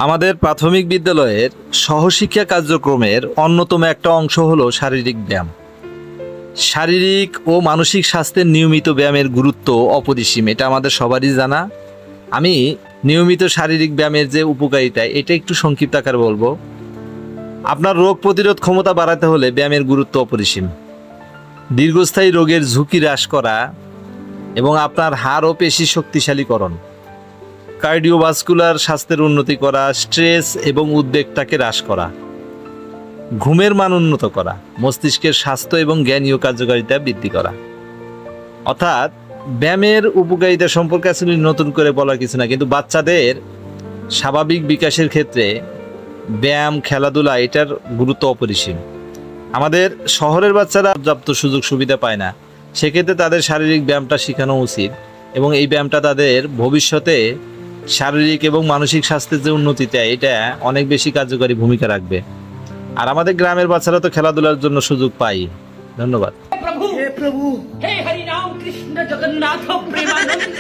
আমাদের প্রাথমিক বিদ্যালয়ের সহশিক্ষা কার্যক্রমের অন্যতম একটা অংশ হলো শারীরিক ব্যায়াম। শারীরিক ও মানসিক স্বাস্থ্যের নিয়মিত ব্যায়ামের গুরুত্ব অপরিসীম, এটা আমাদের সবারই জানা। আমি নিয়মিত শারীরিক ব্যায়ামের যে উপকারিতা এটা একটু সংক্ষিপ্ত আকারে বলবো। আপনার রোগ প্রতিরোধ ক্ষমতা বাড়াতে হলে ব্যায়ামের গুরুত্ব অপরিসীম। দীর্ঘস্থায়ী রোগের ঝুঁকি হ্রাস করা এবং আপনার হাড় ও পেশি শক্তিশালীকরণ, কার্ডিওভাস্কুলার স্বাস্থ্যের উন্নতি করা, স্ট্রেস এবং উদ্বেগটাকে হ্রাস করা, ঘুমের মান উন্নত করা, মস্তিষ্কের স্বাস্থ্য এবং জ্ঞানীয় কার্যকারিতা বৃদ্ধি করা। অর্থাৎ ব্যায়ামের উপকারিতা সম্পর্কে আসলে নতুন করে বলার কিছু না, কিন্তু বাচ্চাদের স্বাভাবিক বিকাশের ক্ষেত্রে ব্যায়াম, খেলাধুলা এটার গুরুত্ব অপরিসীম। আমাদের শহরের বাচ্চারা পর্যাপ্ত সুযোগ সুবিধা পায় না, সেক্ষেত্রে তাদের শারীরিক ব্যায়ামটা শেখানো উচিত এবং এই ব্যায়ামটা তাদের ভবিষ্যতে শারীরিক এবং মানসিক স্বাস্থ্যের যে উন্নতিটা এটা অনেক বেশি কার্যকারী ভূমিকা রাখবে। আর আমাদের গ্রামের বাচ্চারা তো খেলাধুলার জন্য সুযোগ পায়। ধন্যবাদ। प्रभु हे हरि नाम कृष्ण जगन्नाथ प्रेमानंद।